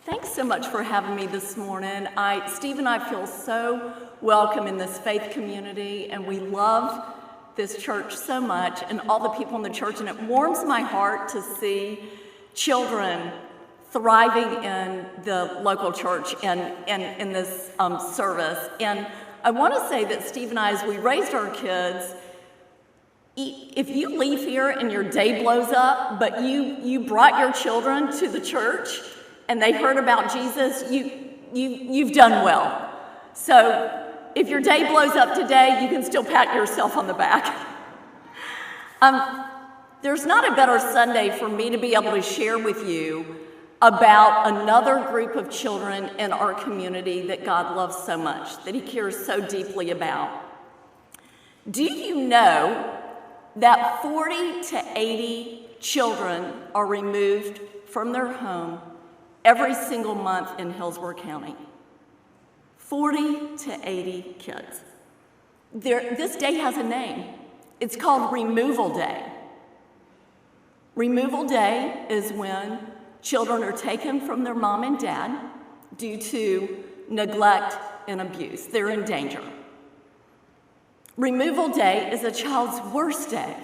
Thanks so much for having me this morning. Steve and I feel so welcome in this faith community, and we love this church so much and all the people in the church, and it warms my heart to see children thriving in the local church and in this service. And I want to say that Steve and I, as we raised our kids, if you leave here and your day blows up, but you brought your children to the church and they heard about Jesus, you've done well. So if your day blows up today, you can still pat yourself on the back. There's not a better Sunday for me to be able to share with you about another group of children in our community that God loves so much, that He cares so deeply about. Do you know that 40 to 80 children are removed from their home every single month in Hillsborough County? 40 to 80 kids. This day has a name. It's called Removal Day. Removal Day is when children are taken from their mom and dad due to neglect and abuse. They're in danger. Removal Day is a child's worst day.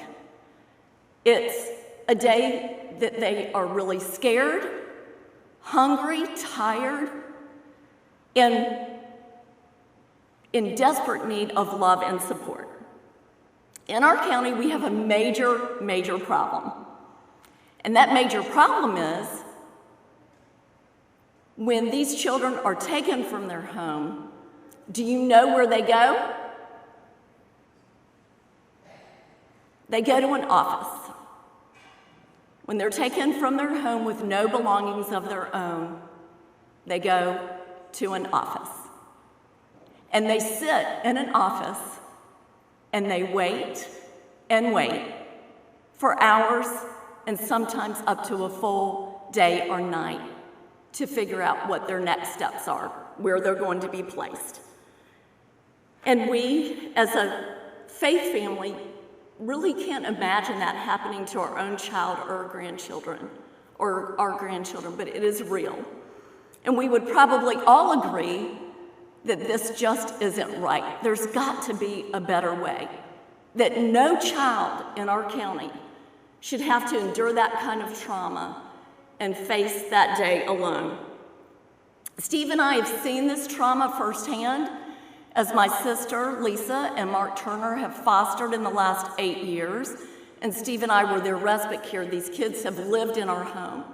It's a day that they are really scared, hungry, tired, and in desperate need of love and support. In our county, we have a major problem. And that major problem is when these children are taken from their home, do you know where they go? They go to an office. When they're taken from their home with no belongings of their own, they go to an office. And they sit in an office and they wait and wait for hours and sometimes up to a full day or night to figure out what their next steps are, where they're going to be placed. And we, as a faith family, really can't imagine that happening to our own child or our grandchildren, but it is real. And we would probably all agree that this just isn't right. There's got to be a better way, that no child in our county should have to endure that kind of trauma and face that day alone. Steve and I have seen this trauma firsthand as my sister, Lisa, and Mark Turner have fostered in the last 8 years, and Steve and I were their respite care. These kids have lived in our home.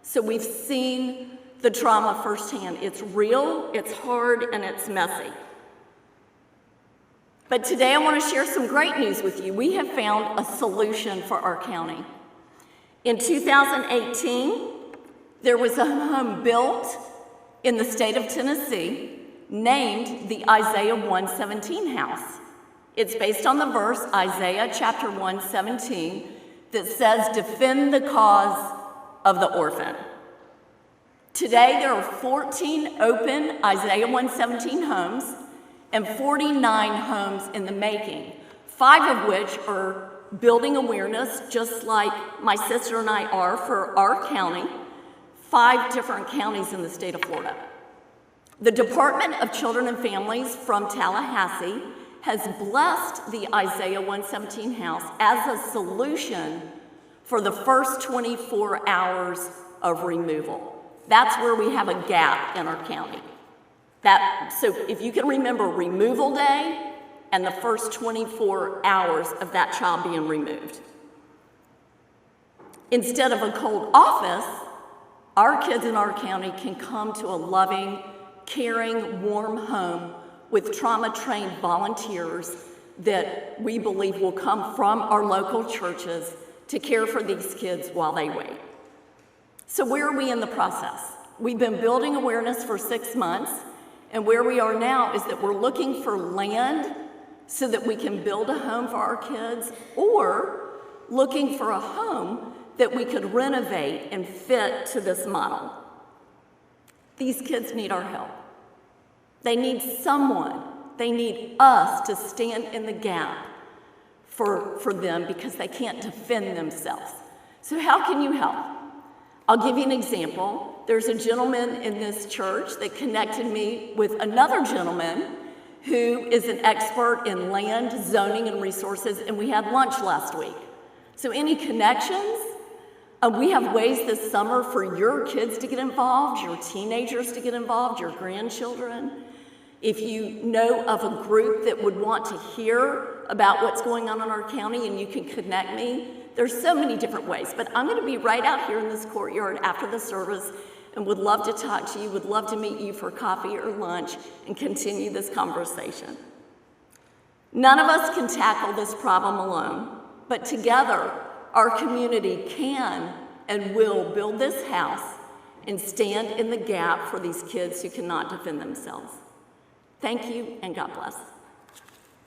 So we've seen the trauma firsthand. It's real, it's hard, and it's messy. But today I want to share some great news with you. We have found a solution for our county. In 2018, there was a home built in the state of Tennessee named the Isaiah 117 house. It's based on the verse Isaiah chapter 117 that says, "Defend the cause of the orphan." Today there are 14 open Isaiah 117 homes and 49 homes in the making, 5 of which are building awareness, just like my sister and I are for our county, 5 different counties in the state of Florida. The Department of Children and Families from Tallahassee has blessed the Isaiah 117 house as a solution for the first 24 hours of removal. That's where we have a gap in our county. So if you can remember Removal Day and the first 24 hours of that child being removed. Instead of a cold office, our kids in our county can come to a loving, caring, warm home with trauma-trained volunteers that we believe will come from our local churches to care for these kids while they wait. So where are we in the process? We've been building awareness for 6 months, and where we are now is that we're looking for land so that we can build a home for our kids, or looking for a home that we could renovate and fit to this model. These kids need our help. They need someone. They need us to stand in the gap for them because they can't defend themselves. So how can you help? I'll give you an example. there's a gentleman in this church that connected me with another gentleman who is an expert in land, zoning, and resources, and we had lunch last week. So any connections? We have ways this summer for your kids to get involved, your teenagers to get involved, your grandchildren. If you know of a group that would want to hear about what's going on in our county and you can connect me, there's so many different ways. But I'm going to be right out here in this courtyard after the service and would love to talk to you, would love to meet you for coffee or lunch and continue this conversation. None of us can tackle this problem alone, but together, our community can and will build this house and stand in the gap for these kids who cannot defend themselves. Thank you, and God bless.